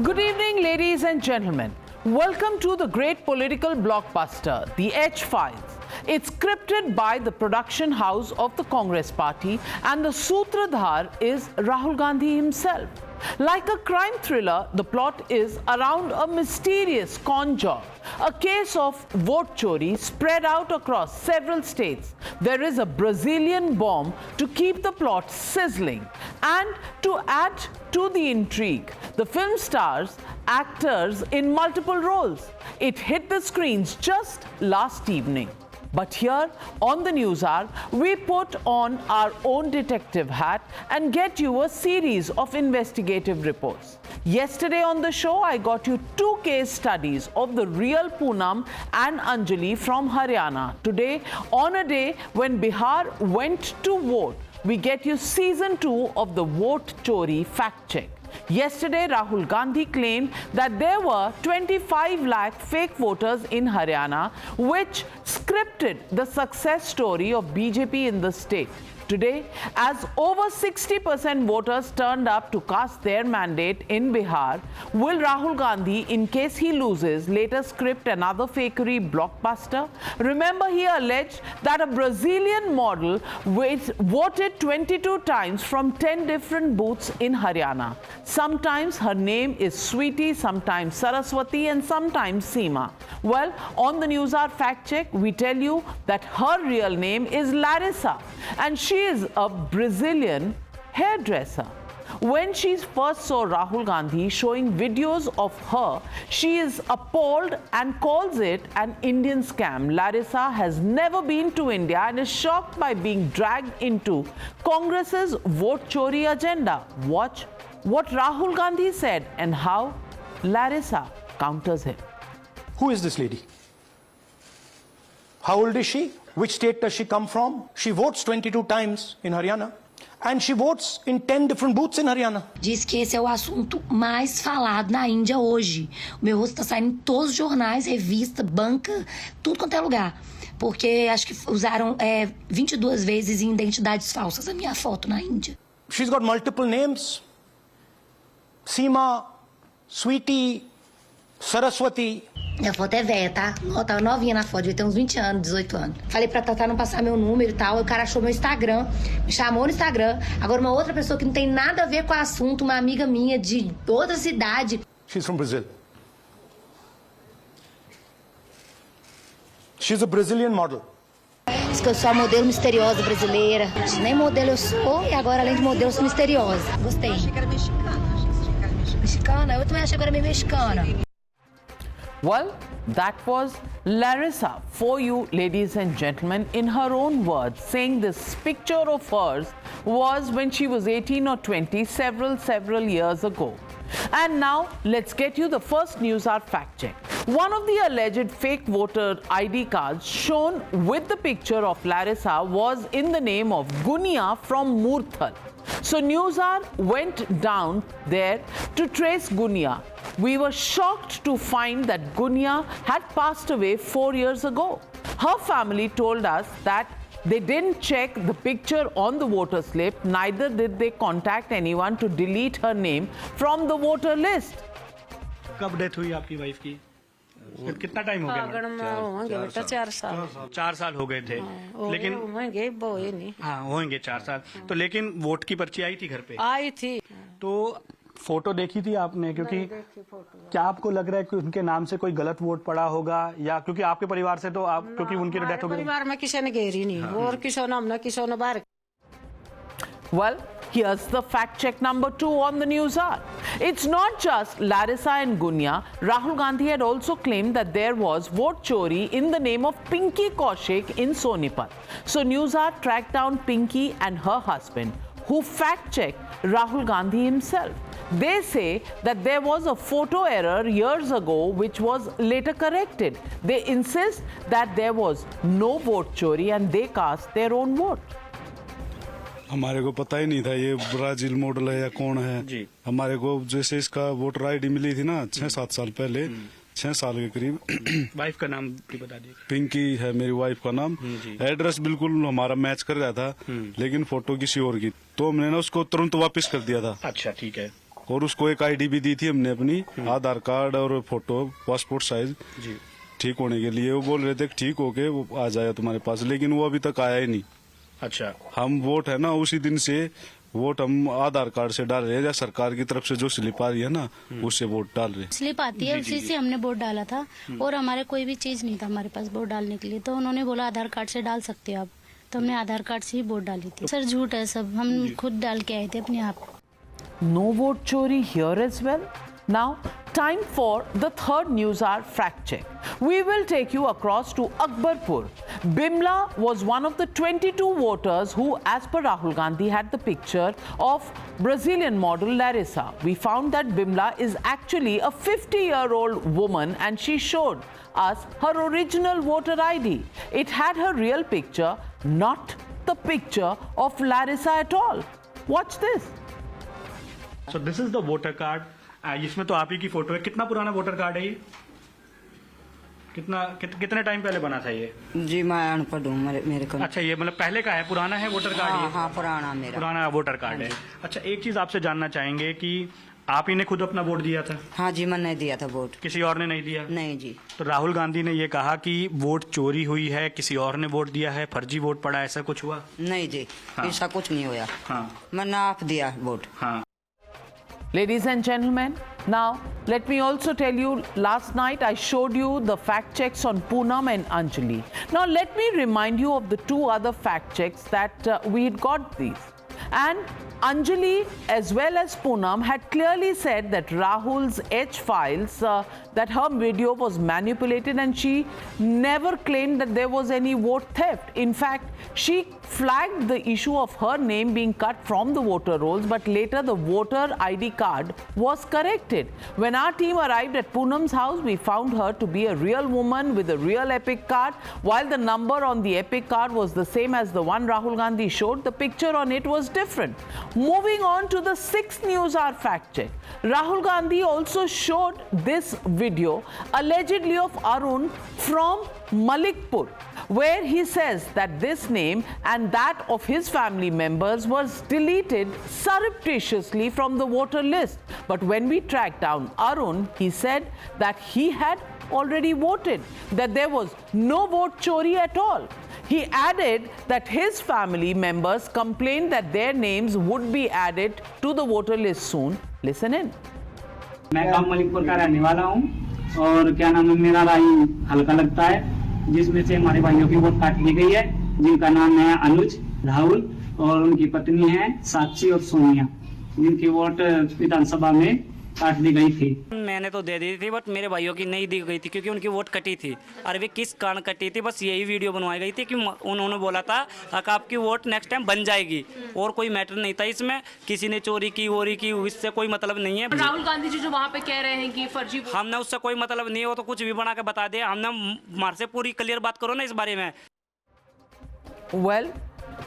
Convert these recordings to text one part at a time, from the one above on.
Good evening, ladies and gentlemen. Welcome to the great political blockbuster, The H-Files. It's scripted by the production house of the Congress Party, and the Sutradhar is Rahul Gandhi himself. Like a crime thriller, the plot is around a mysterious con job, a case of vote chori spread out across several states. There is a Brazilian bomb to keep the plot sizzling. And to add to the intrigue, the film stars actors in multiple roles. It hit the screens just last evening. But here on the Newshour, we put on our own detective hat and get you a series of investigative reports. Yesterday on the show, I got you 2 case studies of the real Poonam and Anjali from Haryana. Today, on a day when Bihar went to vote, we get you season 2 of the Vote Chori fact check. Yesterday, Rahul Gandhi claimed that there were 25 lakh fake voters in Haryana, which scripted the success story of BJP in the state. Today, as over 60% voters turned up to cast their mandate in Bihar, will Rahul Gandhi, in case he loses, later script another fakery blockbuster? Remember, he alleged that a Brazilian model voted 22 times from 10 different booths in Haryana. Sometimes her name is Sweetie, sometimes Saraswati, and sometimes Seema. Well, on the Newshour fact check, we tell you that her real name is Larissa, and she is a Brazilian hairdresser. When she first saw Rahul Gandhi showing videos of her, she is appalled and calls it an Indian scam. Larissa has never been to India and is shocked by being dragged into Congress's vote chori agenda. Watch what Rahul Gandhi said and how Larissa counters him. Who is this lady? How old is she? Which state does she come from? She votes 22 times in Haryana. And she votes in 10 different booths in Haryana. Diz que esse é o assunto mais falado na Índia hoje. O meu rosto tá saindo em todos os jornais, revista, banca, tudo quanto é lugar. Porque acho que usaram 22 vezes em identidades falsas a minha foto na Índia. She's got multiple names. Seema, Sweetie, Saraswati. Minha foto é velha, tá? Eu tava novinha na foto, devia ter uns 20 anos, 18 anos. Falei pra Tatá não passar meu número e tal, o cara achou meu Instagram, me chamou no Instagram. Agora uma outra pessoa que não tem nada a ver com o assunto, uma amiga minha de outra cidade. She's from Brazil. She's a Brazilian model. Diz que eu sou a modelo misteriosa brasileira. Nem modelo eu sou e agora além de modelo eu sou misteriosa. Gostei. Achei que era mexicana. Mexicana? Eu também achei que era meio mexicana. Well, that was Larissa for you, ladies and gentlemen, in her own words, saying this picture of hers was when she was 18 or 20 several years ago. And now, let's get you the first Newshour fact check. One of the alleged fake voter ID cards shown with the picture of Larissa was in the name of Guniya from Murthal. So Newshour went down there to trace Guniya. We were shocked to find that Guniya had passed away 4 years ago. Her family told us that they didn't check the picture on the voter slip, neither did they contact anyone to delete her name from the voter list. कब death हुई आपकी wife की? कितना time हो गया? होंगे बेटा 4 साल। 4 साल हो गए थे, लेकिन होंगे बोए नहीं। हाँ होंगे 4 साल। तो लेकिन वोट की पर्ची आई थी घर पे? आई थी। तो फोटो देखी थी आपने? क्योंकि क्या आपको लग रहा है कि उनके नाम से कोई गलत वोट पड़ा होगा, या क्योंकि आपके परिवार से तो आप क्योंकि उनकी डेथ हो गई? परिवार में किसी ने घेरी नहीं और किसी ने हमने किसी ने बाहर. Well, here's the fact check number 2 on the Newshour. It's not just Larissa and Guniya. Rahul Gandhi had also claimed that there was vote chori in the name of Pinky Kaushik in Sonipat. So Newshour tracked down Pinky and her husband, who fact-checked Rahul Gandhi himself. They say that there was a photo error years ago which was later corrected. They insist that there was no vote chori and they cast their own vote. हमारे को पता ही नहीं था ये Brazil model है या कौन है जी। हमारे को जैसे इसका वोटर आईडी मिली थी ना 6-7 साल पहले, 6 साल के करीब। वाइफ का नाम भी बता दीजिए। पिंकी है मेरी वाइफ का नाम। एड्रेस बिल्कुल हमारा मैच कर रहा था, लेकिन फोटो किसी और की, तो हमने ना उसको तुरंत वापस कर दिया था। अच्छा ठीक है। और उसको एक आईडी भी दी थी हमने अपनी, आधार कार्ड और फोटो पासपोर्ट साइज ठीक होने के लिए। वो बोल रहे थे कि ठीक होके वो आ जाएगा तुम्हारे पास, लेकिन वो अभी तक आया ही नहीं। अच्छा, हम वोट है ना उसी दिन से वोट हम आधार कार्ड से डाल रहे हैं, या सरकार की तरफ से जो स्लिप आ रही है ना उससे वोट डाल रहे हैं। स्लिप आती है उसी से हमने वोट डाला था, और हमारे कोई भी चीज नहीं था हमारे पास वोट डालने के लिए, तो उन्होंने बोला आधार कार्ड से डाल सकते हो आप, तो हमने आधार कार्ड से ही वोट डाली थी। सर झूठ है सब, हम खुद डाल के आए थे अपने आप। No vote chori here as well? Now, time for the third news hour fact check. We will take you across to Akbarpur. Bimla was one of the 22 voters who, as per Rahul Gandhi, had the picture of Brazilian model Larissa. We found that Bimla is actually a 50-year-old woman, and she showed us her original voter ID. It had her real picture, not the picture of Larissa at all. Watch this. So this is the voter card, इसमें तो आप ही की photo है। कितना पुराना voter card है ये? कितने टाइम पहले बना था ये? जी मैं अनपढ़ हूँ, मेरे को। अच्छा, ये मतलब पहले का है, पुराना है वोटर कार्ड? हाँ, हाँ पुराना, मेरा पुराना वोटर कार्ड है। अच्छा, एक चीज आपसे जानना चाहेंगे कि आप ही ने खुद अपना वोट दिया था? हाँ जी, मैंने दिया था वोट। किसी और ने नहीं दिया? नहीं जी। तो राहुल गांधी ने ये कहा कि वोट चोरी हुई है, किसी और ने वोट दिया है, फर्जी वोट पड़ा, ऐसा कुछ हुआ? नहीं जी, ऐसा कुछ नहीं हुआ। हाँ, मैंने आप दिया वोट। हाँ। Ladies and gentlemen, now let me also tell you, last night I showed you the fact checks on Poonam and Anjali. Now let me remind you of the two other fact checks that we had got these. And Anjali as well as Poonam had clearly said that Rahul's H files, that her video was manipulated, and she never claimed that there was any vote theft. In fact, she flagged the issue of her name being cut from the voter rolls, but later the voter ID card was corrected. When our team arrived at Poonam's house, we found her to be a real woman with a real Epic card. While the number on the Epic card was the same as the one Rahul Gandhi showed, the picture on it was different. Moving on to the sixth news hour fact check. Rahul Gandhi also showed this video allegedly of Arun from Malikpur, where he says that this name and that of his family members was deleted surreptitiously from the voter list. But when we tracked down Arun, he said that he had already voted, that there was no vote chori at all. He added that his family members complained that their names would be added to the voter list soon. Listen in. मैं गांव मलिकपुर का रहने वाला हूं, और क्या नाम है, मेरा राई हल्का लगता है, जिसमें से हमारे भाइयों की वोट काट ली गई है, जिनका नाम है अनुज, राहुल, और उनकी पत्नी है साक्षी और सोनिया, जिनकी वोट विधानसभा में काट दी गई थी। मैंने तो दे दी थी, बट मेरे भाइयों की नहीं दी गई थी क्योंकि उनकी वोट कटी थी। और वे किस कारण कटी थी, बस यही वीडियो बनवाई गई थी कि उन्होंने बोला था कि आपकी वोट नेक्स्ट टाइम बन जाएगी, और कोई मैटर नहीं था इसमें, किसी ने चोरी की वोरी की, इससे कोई मतलब नहीं है। राहुल गांधी जी जो वहाँ पे कह रहे हैं कि फर्जी, हमने उससे कोई मतलब नहीं है, वो तो कुछ भी बना के बता दे, हमने हमारे से पूरी क्लियर बात करो ना इस बारे में। Well,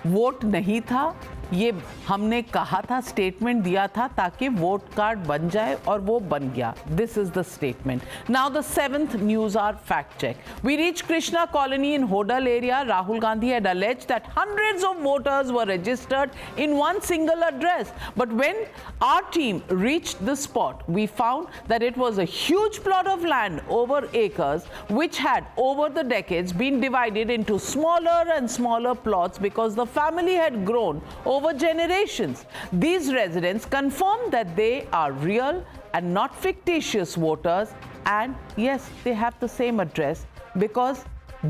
वोट नहीं था, ये हमने कहा था, स्टेटमेंट दिया था ताकि वोट कार्ड बन जाए, और वो बन गया. This is the statement. Now the seventh news hour fact check. We reach Krishna colony in Hodal area. Rahul Gandhi had alleged that hundreds of voters were registered in one single address. But when our team reached the spot, we found that it was a huge plot of land over acres, which had over the decades been divided into smaller and smaller plots because the family had grown over generations. These residents confirmed that they are real and not fictitious voters, and yes, they have the same address because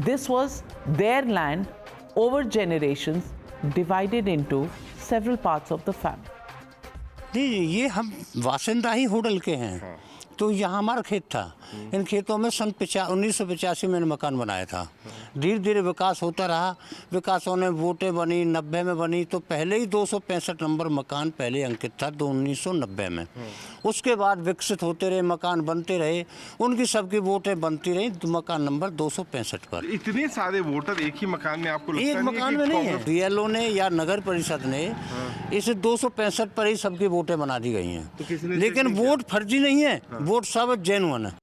this was their land over generations, divided into several parts of the family. नहीं, ये हम वासिंदा ही होडल के हैं, तो यहाँ हमारा खेत था। इन खेतों में सन 1985 में मकान बनाया था। धीरे धीरे विकास होता रहा, विकास होने वोटें बनी, 90 में बनी, तो पहले ही 265 नंबर मकान पहले अंकित था 1990 में। उसके बाद विकसित होते रहे, मकान बनते रहे, उनकी सबकी वोटें बनती रही मकान नंबर 265 पर। इतने सारे वोटर एक ही मकान में आपको लगता एक मकान में नहीं है, बीएलओ ने या नगर परिषद ने इसे 265 पर ही सबकी वोटें बना दी गई हैं, लेकिन वोट फर्जी नहीं है, वोट सब जेन्युइन है।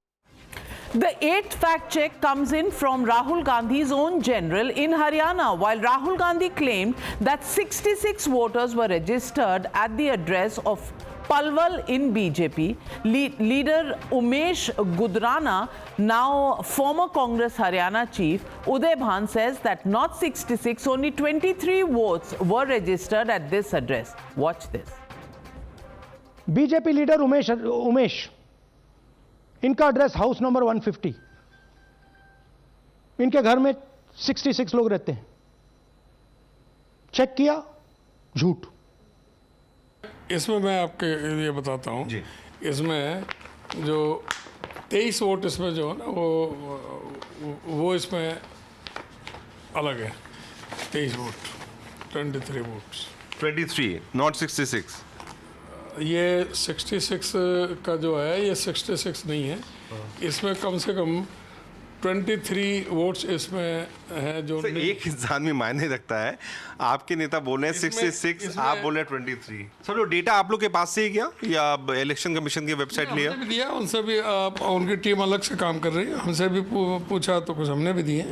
The eighth fact check comes in from Rahul Gandhi's own general in Haryana. While Rahul Gandhi claimed that 66 voters were registered at the address of Palwal in BJP. Leader Umesh Gudrana, now former Congress Haryana chief, Uday Bhan says that not 66, only 23 votes were registered at this address. Watch this. BJP leader Umesh इनका address house number 150, इनके घर में 66 लोग रहते हैं। Check किया, झूठ। इसमें मैं आपके ये बताता हूँ, इसमें जो 23 वोट इसमें जो है ना वो इसमें अलग है। 23 वोट, 23 वोट्स। 23, not 66। ये 66 का जो है, ये 66 नहीं है। इसमें कम से कम 23 वोट्स इसमें है जो एक इंसान में मायने रखता है। आपके नेता बोल रहे हैं 66, आप बोल रहे हैं 23। सर, वो डेटा आप लोग के पास से ही गया या इलेक्शन कमीशन की वेबसाइट लिया? हमने भी दिया, उनसे भी उनकी टीम अलग से काम कर रही है, हमसे भी पूछा तो कुछ हमने भी दिए।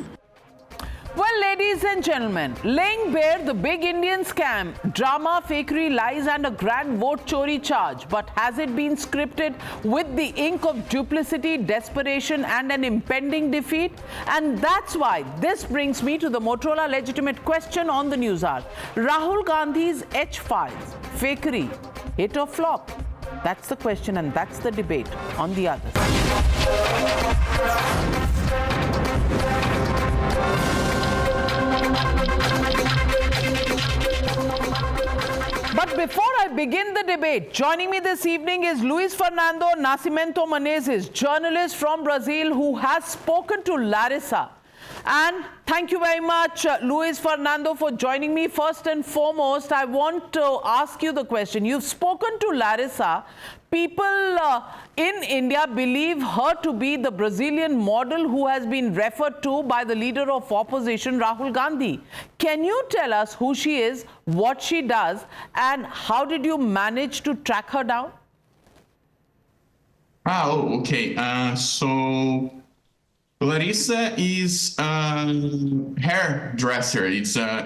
Well, ladies and gentlemen, laying bare the big Indian scam, drama, fakery, lies and a grand vote chori charge. But has it been scripted with the ink of duplicity, desperation and an impending defeat? And that's why this brings me to the Motorola legitimate question on the Newshour. Rahul Gandhi's H-Files, fakery, hit or flop? That's the question and that's the debate on the other side. But before I begin the debate, joining me this evening is Luis Fernando Nascimento Menezes, journalist from Brazil who has spoken to Larissa. And thank you very much, Luis Fernando, for joining me. First and foremost, I want to ask you the question. You've spoken to Larissa. People in India believe her to be the Brazilian model who has been referred to by the leader of opposition, Rahul Gandhi. Can you tell us who she is, what she does, and how did you manage to track her down? Okay. So Larissa is a hairdresser.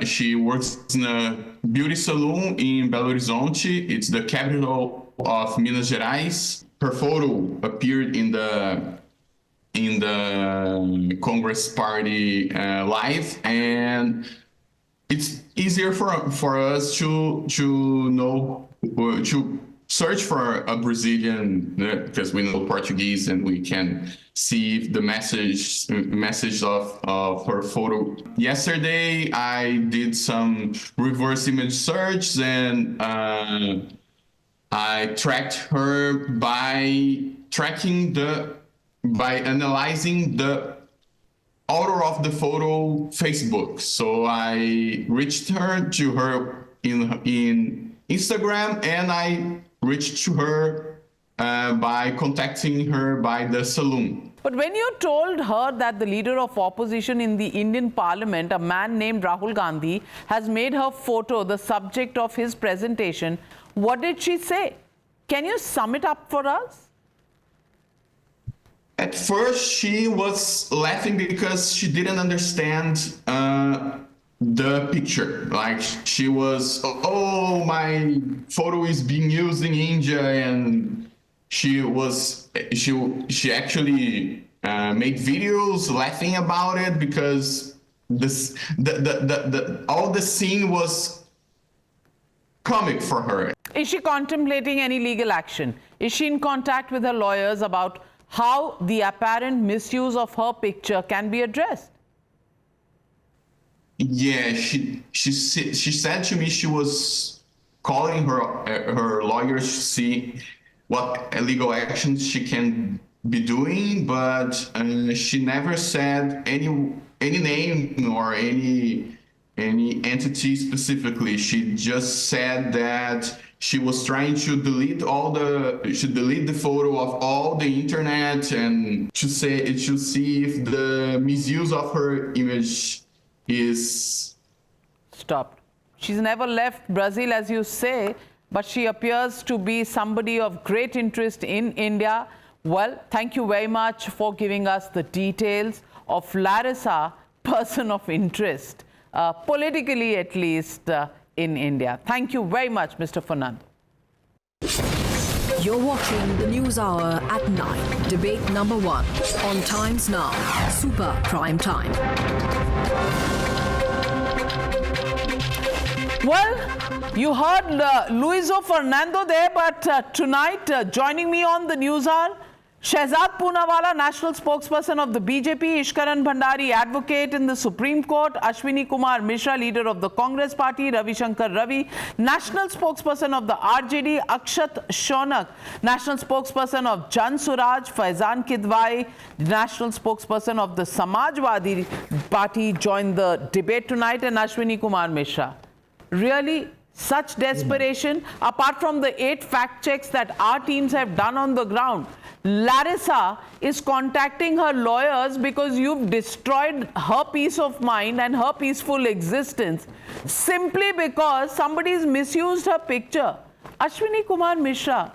She works in a beauty salon in Belo Horizonte. It's the capital of Minas Gerais. Her photo appeared in the Congress Party live, and it's easier for us to know, to search for a Brazilian, because we know Portuguese and we can see the message of her photo. Yesterday, I did some reverse image search and I tracked her by analyzing the author of the photo Facebook. So I reached to her in Instagram, and I reached to her by contacting her by the salon. But when you told her that the leader of opposition in the Indian parliament, a man named Rahul Gandhi, has made her photo the subject of his presentation, what did she say? Can you sum it up for us? At first, she was laughing because she didn't understand the picture. Like, she was, oh, my photo is being used in India, and she actually made videos laughing about it because all the scene was comic for her. Is she contemplating any legal action? Is she in contact with her lawyers about how the apparent misuse of her picture can be addressed? Yeah, she said to me she was calling her lawyers to see what legal actions she can be doing, but she never said any name or any entity specifically. She just said that she was trying to delete the photo of all the internet and to see if the misuse of her image is stopped. She's never left Brazil, as you say, but she appears to be somebody of great interest in India. Well, thank you very much for giving us the details of Larissa, person of interest, politically at least, in India. Thank you very much, Mr. Fernando. You're watching the News Hour at 9. Debate number 1 on Times Now. Super Prime Time. Well, you heard Luiso Fernando there, but tonight joining me on the News Hour, Shehzad Poonawala, national spokesperson of the BJP, Ishkaran Bhandari, advocate in the Supreme Court, Ashwini Kumar Mishra, leader of the Congress Party, Ravi Shankar Ravi, national spokesperson of the RJD, Akshat Shonak, national spokesperson of Jan Suraj, Faizan Kidwai, national spokesperson of the Samajwadi Party, joined the debate tonight, and Ashwini Kumar Mishra. Really, such desperation, apart from the 8 fact checks that our teams have done on the ground. Larissa is contacting her lawyers because you've destroyed her peace of mind and her peaceful existence simply because somebody's misused her picture. Ashwini Kumar Mishra,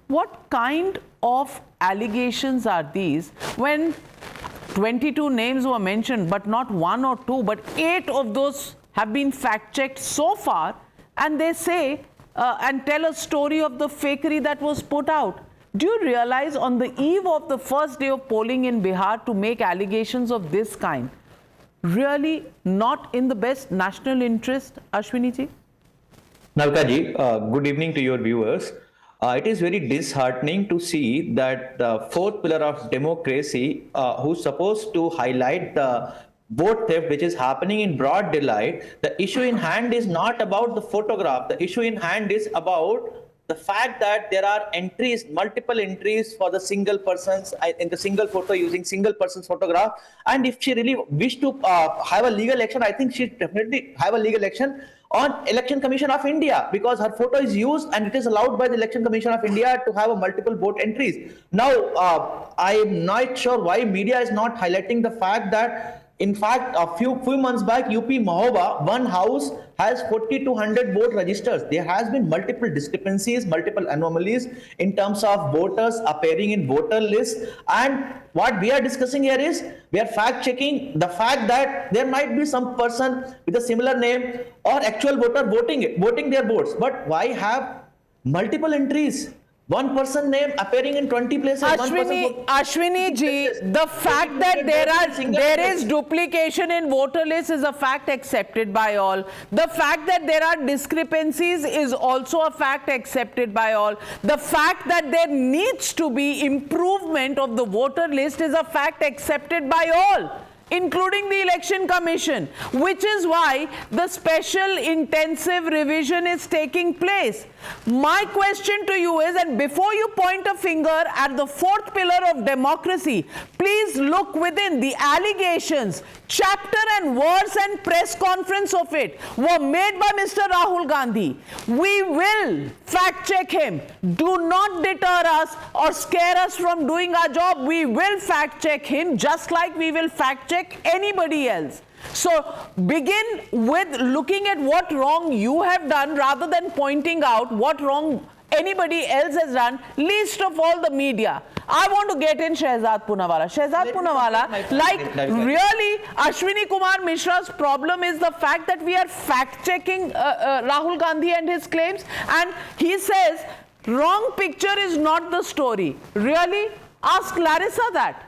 what kind of allegations are these when 22 names were mentioned, but not 1 or 2, but 8 of those have been fact-checked so far, and they say and tell a story of the fakery that was put out. Do you realize on the eve of the first day of polling in Bihar to make allegations of this kind, really not in the best national interest, Ashwini ji? Navika ji, good evening to your viewers. It is very disheartening to see that the fourth pillar of democracy, who's supposed to highlight the vote theft which is happening in broad daylight, the issue in hand is not about the photograph. The issue in hand is about the fact that there are entries, multiple entries for the single persons in the single photo using single person's photograph. And if she really wished to have a legal action, I think she definitely have a legal action on Election Commission of India, because her photo is used and it is allowed by the Election Commission of India to have a multiple vote entries. Now, I am not sure why media is not highlighting the fact that in fact, a few months back, UP Mahoba, one house has 4,200 vote registers. There has been multiple discrepancies, multiple anomalies in terms of voters appearing in voter lists. And what we are discussing here is, we are fact checking the fact that there might be some person with a similar name or actual voter voting their votes. But why have multiple entries? One person name appearing in 20 places. Ashwini ji, the fact that there is duplication in voter lists is a fact accepted by all. The fact that there are discrepancies is also a fact accepted by all. The fact that there needs to be improvement of the voter list is a fact accepted by all, including the Election Commission, which is why the special intensive revision is taking place. My question to you is, and before you point a finger at the fourth pillar of democracy, please look within. The allegations, chapter and verse and press conference of it were made by Mr. Rahul Gandhi. We will fact check him. Do not deter us or scare us from doing our job. We will fact check him just like we will fact check anybody else. So begin with looking at what wrong you have done rather than pointing out what wrong anybody else has done, least of all the media. I want to get in Shehzad Poonawala. Shehzad Poonawala, like really Ashwini Kumar Mishra's problem is the fact that we are fact-checking Rahul Gandhi and his claims, and he says wrong picture is not the story. Really? Ask Larissa that.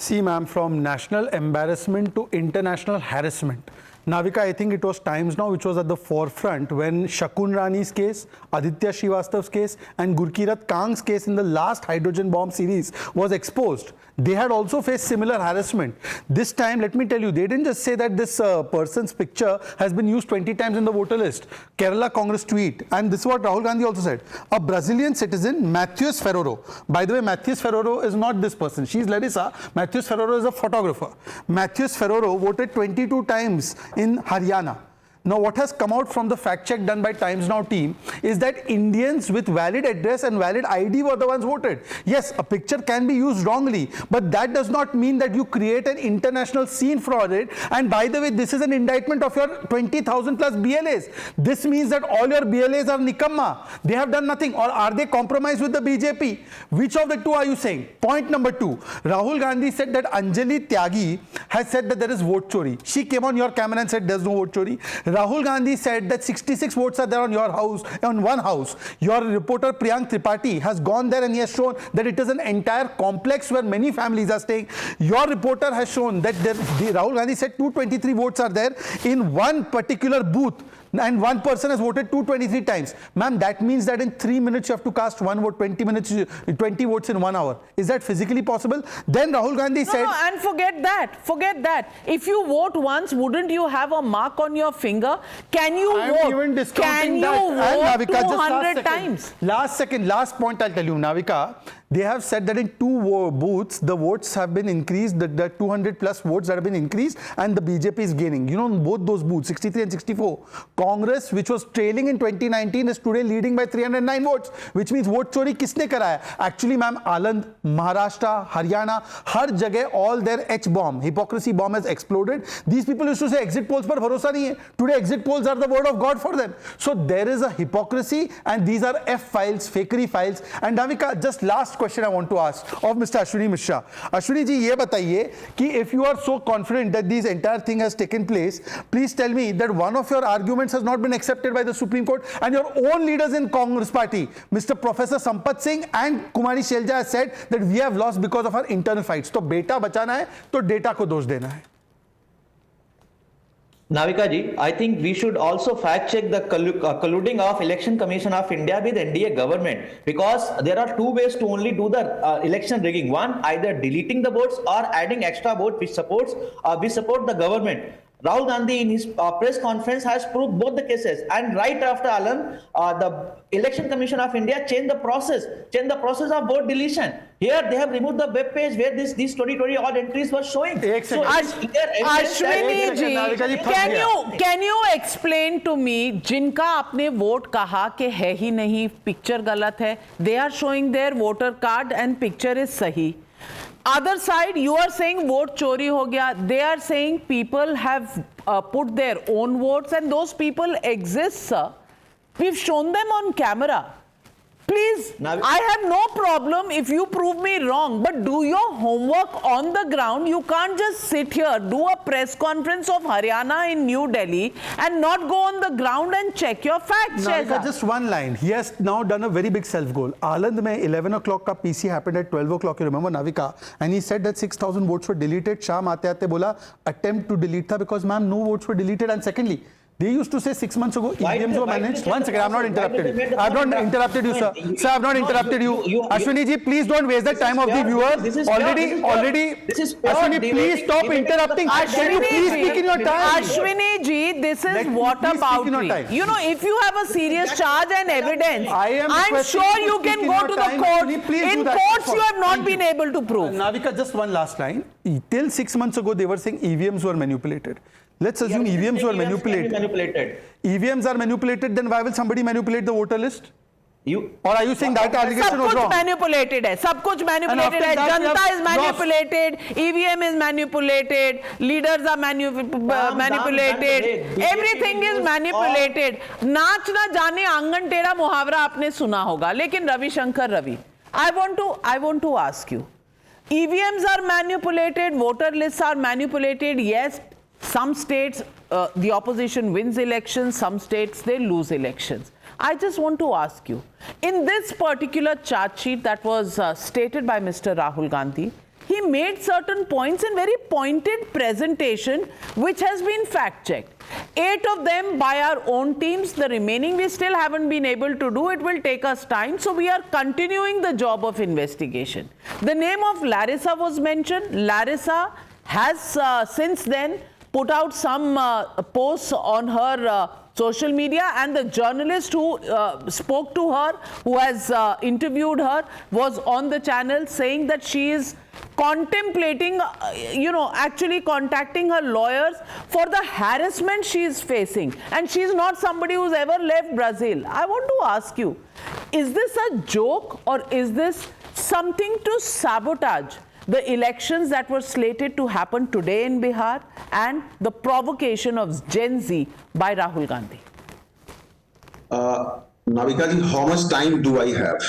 See, ma'am, from national embarrassment to international harassment. Navika, I think it was Times Now which was at the forefront when Shakun Rani's case, Aditya Srivastav's case and Gurkirat Kang's case in the last hydrogen bomb series was exposed. They had also faced similar harassment. This time, let me tell you, they didn't just say that this person's picture has been used 20 times in the voter list. Kerala Congress tweet, and this is what Rahul Gandhi also said. A Brazilian citizen, Matheus Ferraro. By the way, Matheus Ferraro is not this person. She's Larissa. Matheus Ferraro is a photographer. Matheus Ferraro voted 22 times in Haryana. Now, what has come out from the fact check done by Times Now team is that Indians with valid address and valid ID were the ones voted. Yes, a picture can be used wrongly, but that does not mean that you create an international scene for it. And by the way, this is an indictment of your 20,000 plus BLAs. This means that all your BLAs are nikamma. They have done nothing. Or are they compromised with the BJP? Which of the two are you saying? Point number 2. Rahul Gandhi said that Anjali Tyagi has said that there is vote chori. She came on your camera and said there's no vote chori. Rahul Gandhi said that 66 votes are there on your house, on one house. Your reporter Priyank Tripathi has gone there and he has shown that it is an entire complex where many families are staying. Your reporter has shown that Rahul Gandhi said 223 votes are there in one particular booth. And one person has voted 223 times. Ma'am, that means that in 3 minutes you have to cast one vote, 20 votes in 1 hour. Is that physically possible? Then Rahul Gandhi said... No, and forget that. If you vote once, wouldn't you have a mark on your finger? Can you vote? Can you vote 200 times? Last point I'll tell you, Navika. They have said that in 2 booths, the votes have been increased, the 200 plus votes that have been increased, and the BJP is gaining. You know, both those booths, 63 and 64. Congress, which was trailing in 2019, is today leading by 309 votes, which means vote chori kisne karaya? Actually, ma'am, Aland, Maharashtra, Haryana, har jagah, all their H-bomb, hypocrisy bomb has exploded. These people used to say exit polls par bharosa nahi hai. Today, exit polls are the word of God for them. So there is a hypocrisy, and these are F-files, fakery files. And Navika, just last question I want to ask of Mr. Ashwini Mishra. Ashwini ji, ye bataiye ki if you are so confident that this entire thing has taken place, please tell me that one of your arguments has not been accepted by the Supreme Court, and your own leaders in Congress party, Mr. Professor Sampath Singh and Kumari Shelja, has said that we have lost because of our internal fights. So beta bachana hai, to data ko dosh dena hai. Navika ji, I think we should also fact check the colluding of Election Commission of India with NDA government, because there are 2 ways to only do the election rigging. One, either deleting the votes or adding extra vote which support the government. Rahul Gandhi in his press conference has proved both the cases, and right after Alan, the Election Commission of India changed the process of vote deletion. Here they have removed the web page where these 2020 odd entries were showing. So Ashwini ji, can you explain to me, जिनका आपने vote कहा कि है ही नहीं, picture गलत है, they are showing their voter card and picture is सही. Other side, you are saying vote chori ho gaya. They are saying people have put their own votes, and those people exist, sir. We've shown them on camera. Please, I have no problem if you prove me wrong, but do your homework on the ground. You can't just sit here, do a press conference of Haryana in New Delhi and not go on the ground and check your facts. Navika, just one line. He has now done a very big self-goal. Aland mein 11 o'clock ka PC happened at 12 o'clock, you remember, Navika? And he said that 6,000 votes were deleted. Sham aate bola, attempt to delete tha because ma'am, no votes were deleted. And secondly, they used to say 6 months ago EVMs were managed. One second, I have not interrupted you. I have not interrupted you, sir. Sir, I have not interrupted you. Ashwini ji, please don't waste the time of the viewers. Already. Ashwini, please stop interrupting. Can you please speak in your time? Ashwini ji, this is what about me. You know, if you have a serious charge and evidence, I'm sure you can go to the court. In courts, you have not been able to prove. Navika, just one last line. Till 6 months ago, they were saying EVMs were manipulated. Let's assume EVMs were manipulated. EVMs are manipulated, then why will somebody manipulate the voter list? Or are you saying that allegation was wrong? Manipulated hai. Sab kuch manipulated hai. Janata is manipulated. EVM is manipulated. Leaders are manipulated. Everything is manipulated. नाच ना जाने आंगन टेढ़ा मुहावरा आपने सुना होगा. लेकिन Ravishankar Ravi, I want to ask you. EVMs are manipulated. Voter lists are manipulated. Yes. Some states, the opposition wins elections, some states they lose elections. I just want to ask you, in this particular charge sheet that was stated by Mr. Rahul Gandhi, he made certain points in very pointed presentation which has been fact-checked. 8 of them by our own teams, the remaining we still haven't been able to do. It will take us time, so we are continuing the job of investigation. The name of Larissa was mentioned. Larissa has since then put out some posts on her social media, and the journalist who spoke to her, who has interviewed her, was on the channel saying that she is contemplating, actually contacting her lawyers for the harassment she is facing. And she is not somebody who's ever left Brazil. I want to ask you, is this a joke or is this something to sabotage the elections that were slated to happen today in Bihar and the provocation of Gen Z by Rahul Gandhi? Navika ji, how much time do I have?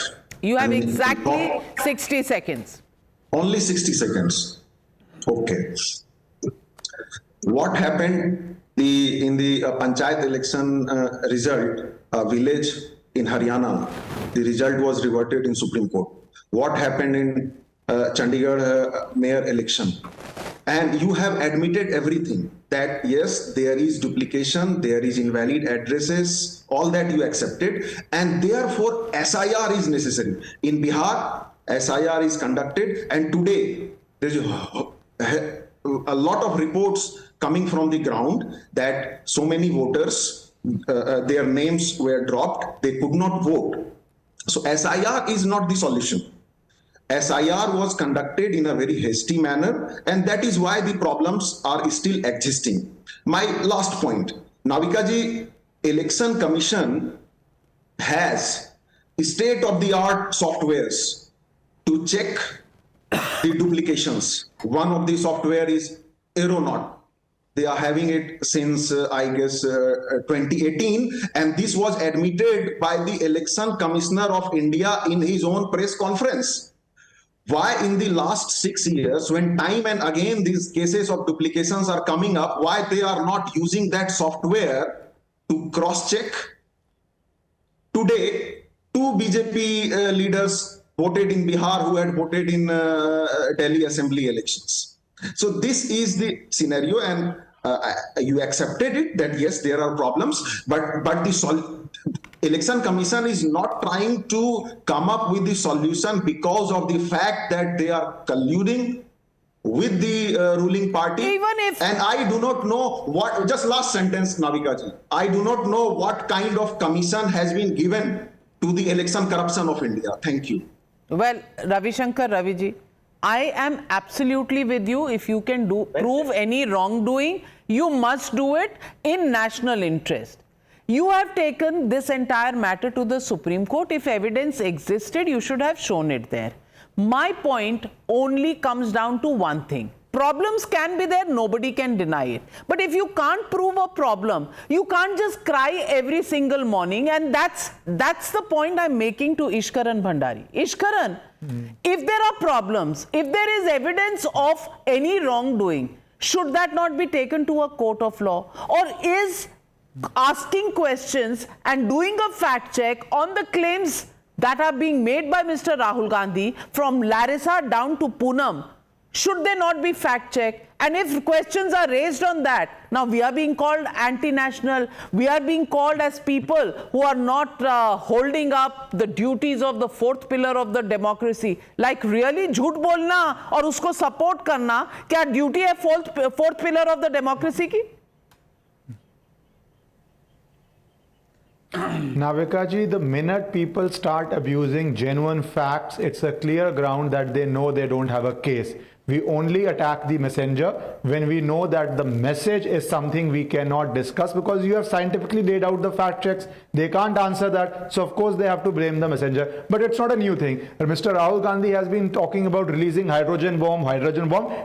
You have exactly 60 seconds. Only 60 seconds. Okay. What happened in the panchayat election result, village in Haryana, the result was reverted in Supreme Court. What happened in Chandigarh mayor election? And you have admitted everything, that yes, there is duplication, there is invalid addresses, all that you accepted, and therefore SIR is necessary. In Bihar, SIR is conducted, and today there is a lot of reports coming from the ground that so many voters, their names were dropped, they could not vote. So SIR is not the solution. SIR was conducted in a very hasty manner, and that is why the problems are still existing. My last point, Navika ji, Election Commission has state-of-the-art softwares to check the duplications. One of the software is Aeronaut. They are having it since, I guess, 2018, and this was admitted by the Election Commissioner of India in his own press conference. Why in the last 6 years, when time and again these cases of duplications are coming up, why they are not using that software to cross-check? Today, 2 BJP leaders voted in Bihar who had voted in Delhi Assembly elections. So this is the scenario, and you accepted it that yes, there are problems, but the Election Commission is not trying to come up with the solution because of the fact that they are colluding with the ruling party. And I do not know what, just last sentence, Navika ji, I do not know what kind of commission has been given to the election corruption of India. Thank you. Well, Ravi Shankar, Ravi ji, I am absolutely with you. If you can prove any wrongdoing, you must do it in national interest. You have taken this entire matter to the Supreme Court. If evidence existed, you should have shown it there. My point only comes down to one thing. Problems can be there, nobody can deny it. But if you can't prove a problem, you can't just cry every single morning, and that's the point I'm making to Ishkaran Bhandari. Ishkaran, if there are problems, if there is evidence of any wrongdoing, should that not be taken to a court of law? Or is asking questions and doing a fact check on the claims that are being made by Mr. Rahul Gandhi from Larissa down to Poonam, should they not be fact checked? And if questions are raised on that, now we are being called anti-national, we are being called as people who are not holding up the duties of the fourth pillar of the democracy. Like really, झूठ बोलना और उसको support करना, क्या duty है fourth pillar of the democracy की? Navika ji, the minute people start abusing genuine facts, it's a clear ground that they know they don't have a case. We only attack the messenger when we know that the message is something we cannot discuss, because you have scientifically laid out the fact checks. They can't answer that. So of course they have to blame the messenger. But it's not a new thing. Mr. Rahul Gandhi has been talking about releasing hydrogen bomb.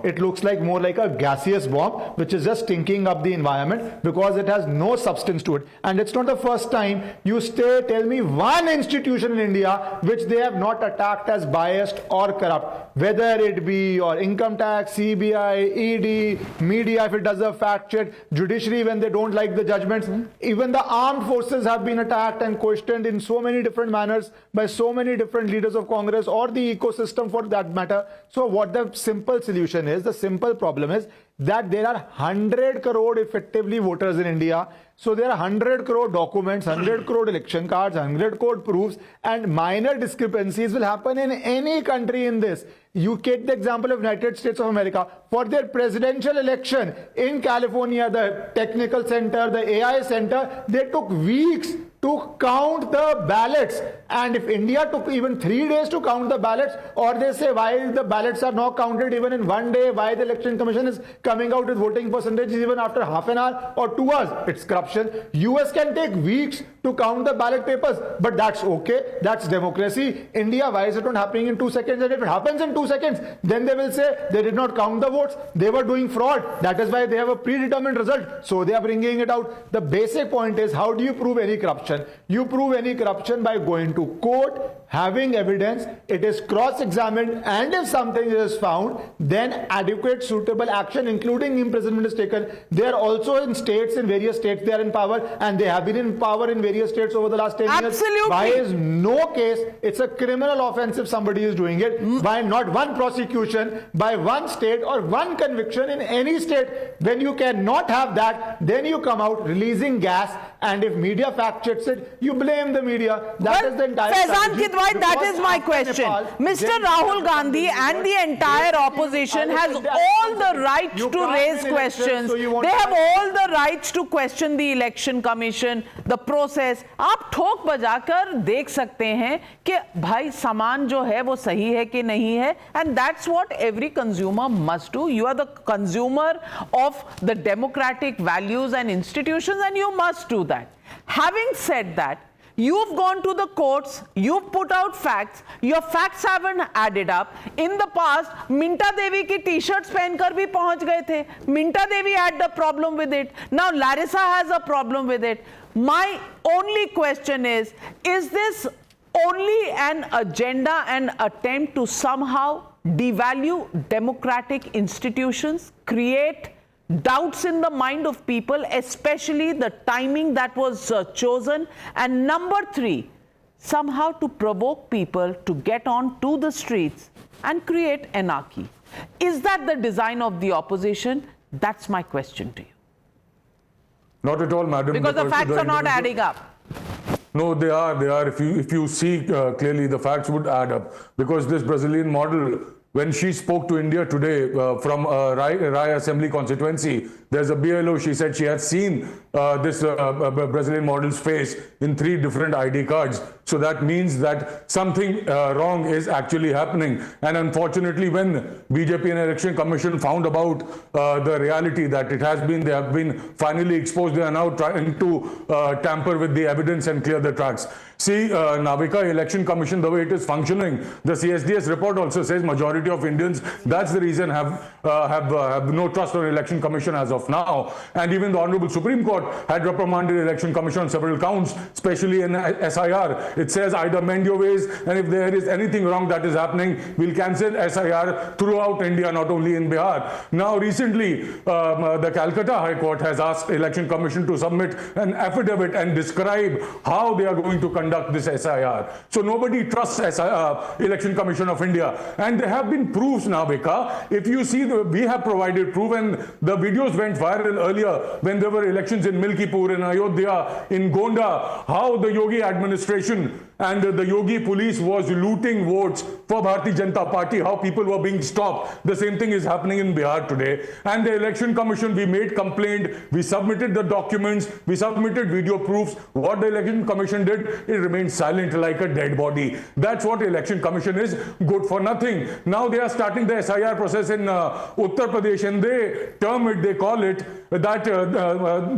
It looks like more like a gaseous bomb, which is just stinking up the environment because it has no substance to it. And it's not the first time. You tell me one institution in India which they have not attacked as biased or corrupt, whether it be or income tax, CBI, ED, media if it does a fact check, judiciary when they don't like the judgments. Even the armed forces have been attacked and questioned in so many different manners by so many different leaders of Congress or the ecosystem for that matter. So what the simple solution is, the simple problem is that there are 100 crore effectively voters in India. So there are 100 crore documents, 100 crore election cards, 100 crore proofs, and minor discrepancies will happen in any country in this. You take the example of United States of America. For their presidential election in California, the technical center, the AI center, they took weeks to count the ballots. And if India took even 3 days to count the ballots, or they say why the ballots are not counted even in 1 day, why the election commission is coming out with voting percentages even after half an hour or 2 hours, it's corruption. US can take weeks to count the ballot papers, but that's okay, that's democracy. India, why is it not happening in 2 seconds? And if it happens in 2 seconds, then they will say they did not count the votes, they were doing fraud, that is why they have a predetermined result, so they are bringing it out. The basic point is, how do you prove any corruption? You prove any corruption by going to court, having evidence, it is cross-examined, and if something is found, then adequate suitable action, including imprisonment, is taken. They are also in states, in various states, they are in power, and they have been in power in various states over the last 10 years. Absolutely. By is no case, it's a criminal offense if somebody is doing it. By not one prosecution, by one state or one conviction in any state. When you cannot have that, then you come out releasing gas, and if media fact checks it, you blame the media. That is the entire strategy. That is my question. Mr. Rahul Gandhi and the entire opposition has all the right to raise questions. They have all the rights to question the election commission, the process. आप ठोक बजाकर देख सकते हैं कि भाई सामान जो है वो सही है कि नहीं है, and that's what every consumer must do. You are the consumer of the democratic values and institutions, and you must do that. Having said that, you've gone to the courts, you've put out facts, your facts haven't added up. In the past, Minta Devi ki t-shirts पहनकर भी पहुंच गए थे. Minta Devi had the problem with it. Now Larissa has a problem with it. My only question is this only an agenda and attempt to somehow devalue democratic institutions, create doubts in the mind of people, especially the timing that was chosen, and number 3, somehow to provoke people to get on to the streets and create anarchy? Is that the design of the opposition? That's my question to you. Not at all, madam. Because the facts are not adding up. No, they are. If you see clearly, the facts would add up. Because this Brazilian model, when she spoke to India today from Rai Assembly constituency, there's a BLO, she said she has seen this Brazilian model's face in 3 different ID cards. So that means that something wrong is actually happening. And unfortunately, when BJP and Election Commission found about the reality that they have been finally exposed, they are now trying to tamper with the evidence and clear the tracks. See, Navika, Election Commission, the way it is functioning, the CSDS report also says majority of Indians, that's the reason, have no trust on Election Commission as of now. And even the Honorable Supreme Court had reprimanded Election Commission on several counts, especially in SIR. It says either mend your ways, and if there is anything wrong that is happening, we'll cancel SIR throughout India, not only in Bihar. Now, recently, the Calcutta High Court has asked Election Commission to submit an affidavit and describe how they are going to conduct this SIR. So nobody trusts Election Commission of India. And there have been proofs now, Navika. If you see, we have provided proof, and the videos went viral earlier when there were elections in Milkipur, in Ayodhya, in Gonda, how the Yogi administration and the Yogi police was looting votes for Bharatiya Janata Party, how people were being stopped. The same thing is happening in Bihar today. And the Election Commission, we made complaint, we submitted the documents, we submitted video proofs. What the Election Commission did, it remained silent like a dead body. That's what Election Commission is, good for nothing. Now they are starting the SIR process in Uttar Pradesh, and they call it that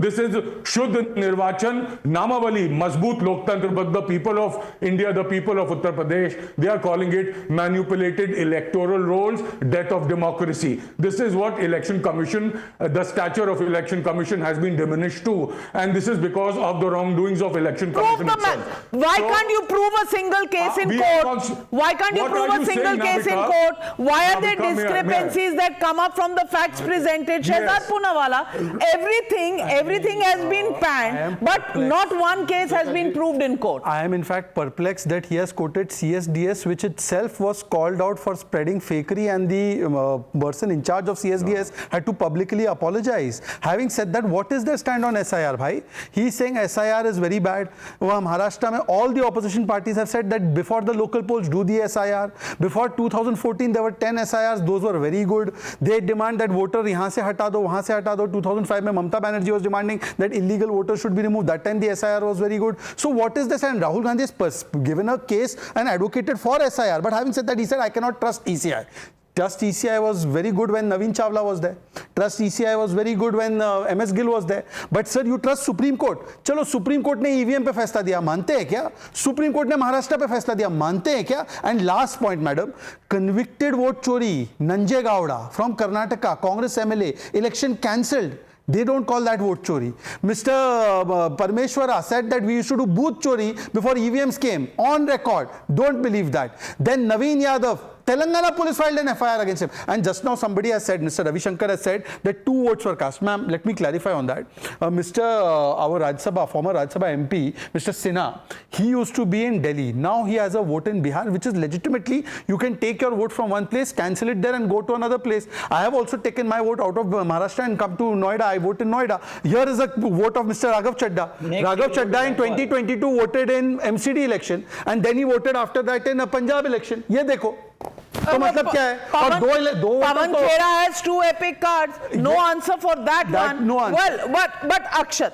this is Shuddh Nirvachan Namavali, Mazboot Loktantra, but the people of India, the people of Uttar Pradesh, they are calling it manipulated electoral rolls, death of democracy. This is what Election Commission, the stature of Election Commission has been diminished to, and this is because of the wrongdoings of Election Commission itself. Why can't you prove a single case in court? Why can't you prove a single case in court? Why are there discrepancies that come up from the facts presented? Shehzad Poonawala, everything has been panned, but not one case has been proved in court. I am in fact perplexed that he has quoted CSDS, which itself was called out for spreading fakery, and the person in charge of CSDS had to publicly apologize. Having said that, what is their stand on SIR, bhai? He is saying SIR is very bad. Maharashtra mein all the opposition parties have said that before the local polls, do the SIR. Before 2014, there were 10 SIRs. Those were very good. They demand that voter yahan se hata do, wahan se hata do. 2005 mein Mamata Banerjee was demanding that illegal voters should be removed. That time the SIR was very good. So what is this? And Rahul Gandhi has given a case and advocated for SIR. But having said that, he said, I cannot trust ECI. Trust ECI was very good when Naveen Chawla was there. Trust ECI was very good when MS Gill was there. But sir, you trust Supreme Court. चलो Supreme Court ने EVM पे फैसला दिया, मानते हैं क्या? Supreme Court ने महाराष्ट्र पे फैसला दिया, मानते हैं क्या? And last point, madam, convicted vote chori, Nanjegowda from Karnataka, Congress MLA, election cancelled. They don't call that vote chori. Mr. Parmeshwara said that we used to do booth chori before EVMs came. On record. Don't believe that. Then Naveen Yadav, Telangana police filed an FIR against him. And just now somebody has said, Mr. Ravi Shankar has said that 2 votes were cast. Ma'am, let me clarify on that. Our Rajya Sabha, former Rajya Sabha MP, Mr. Sinha, he used to be in Delhi. Now he has a vote in Bihar, which is legitimately, you can take your vote from one place, cancel it there and go to another place. I have also taken my vote out of Maharashtra and come to Noida. I vote in Noida. Here is a vote of Mr. Raghav Chadda. Raghav Chadda in 2022 voted in MCD election and then he voted after that in a Punjab election. ये देखो. तो मतलब क्या है? और दो Pawan Khera has 2 epic cards. No answer for that one. No answer. Well, but Akshat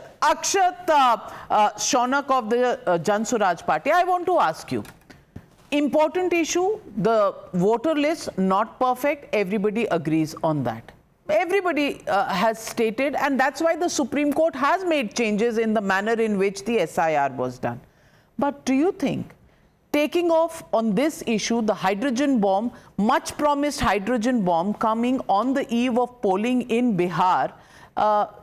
Shaunak of the Jan Suraj Party, I want to ask you. Important issue, the voter list not perfect. Everybody agrees on that. Everybody has stated, and that's why the Supreme Court has made changes in the manner in which the SIR was done. But do you think taking off on this issue, the hydrogen bomb, much promised hydrogen bomb coming on the eve of polling in Bihar,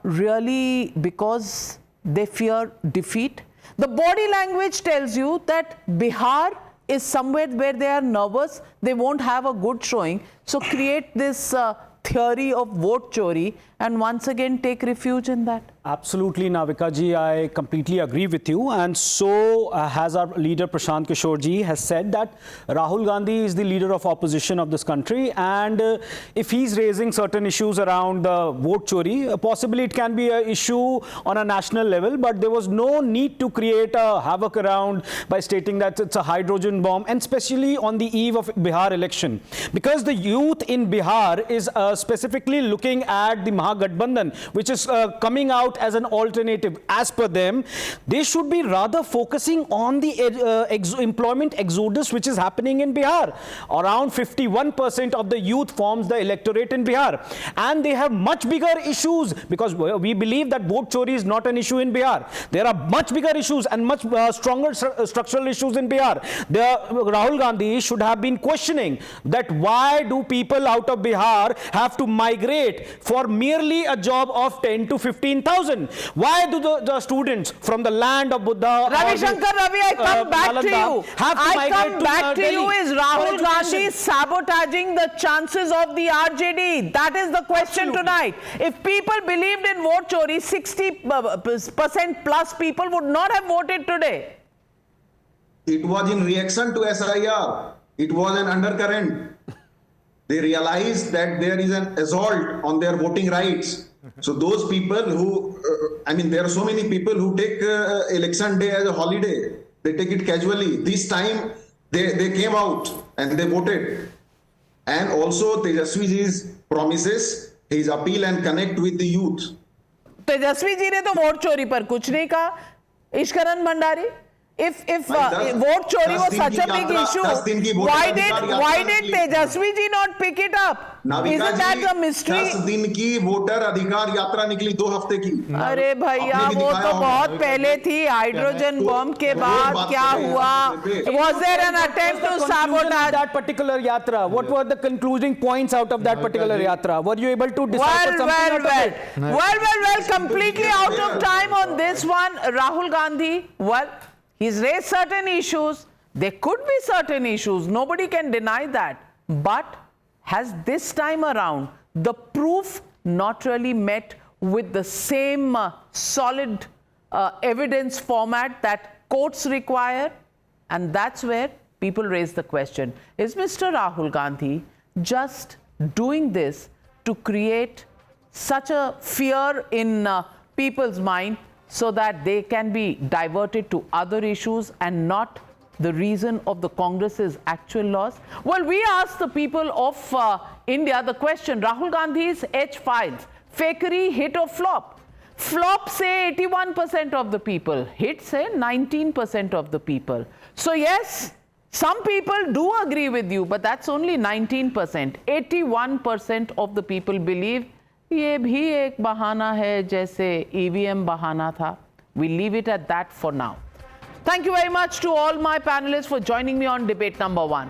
really because they fear defeat? The body language tells you that Bihar is somewhere where they are nervous, they won't have a good showing, so create this theory of vote chori and once again take refuge in that. Absolutely, Navika ji, I completely agree with you. And so has our leader Prashant Kishore ji has said that Rahul Gandhi is the leader of opposition of this country, and if he's raising certain issues around the vote chori, possibly it can be an issue on a national level, but there was no need to create a havoc around by stating that it's a hydrogen bomb, and especially on the eve of Bihar election, because the youth in Bihar is specifically looking at the Mahagathbandhan, which is coming out as an alternative. As per them, they should be rather focusing on the employment exodus which is happening in Bihar. Around 51% of the youth forms the electorate in Bihar, and they have much bigger issues, because we believe that vote chori is not an issue in Bihar. There are much bigger issues and much stronger structural issues in Bihar. Rahul Gandhi should have been questioning that why do people out of Bihar have to migrate for merely a job of 10 to 15,000? Why do the students from the land of Buddha, Ravi Shankar, I come back to you. I come back to you. Is Rahul Gandhi sabotaging the chances of the RJD? That is the question tonight. If people believed in vote chori, 60% plus people would not have voted today. It was in reaction to SIR. It was an undercurrent. They realized that there is an assault on their voting rights. So those people who, there are so many people who take election day as a holiday. They take it casually. This time they came out and they voted. And also Tejaswi ji's promises, his appeal and connect with the youth. Tejaswi ji ne to vote chori par kuch nahi kaha. Ishkaran Bhandari, if vote chori was such a big issue, why did Tejaswi ji not pick it up? Isn't that a mystery? 10 दिन की voter अधिकार यात्रा निकली 2 हफ्ते की. अरे भैया वो तो बहुत पहले थी. हाइड्रोजन बम के बाद क्या हुआ? Was there an attempt to sabotage that particular yatra? What were the concluding points out of that particular yatra? Were you able to decipher something out of it? Well, completely out of time on this one. Rahul Gandhi, he's raised certain issues. There could be certain issues. Nobody can deny that. But has this time around the proof not really met with the same solid evidence format that courts require? And that's where people raise the question, is Mr. Rahul Gandhi just doing this to create such a fear in people's mind so that they can be diverted to other issues and not the reason of the Congress's actual loss? Well, we asked the people of India the question, Rahul Gandhi's H files, fakery, hit or flop? Flop say 81% of the people, hit say 19% of the people. So yes, some people do agree with you, but that's only 19%. 81% of the people believe ये भी एक बहाना है जैसे EVM बहाना था. We'll leave it at that for now. Thank you very much to all my panelists for joining me on debate number 1.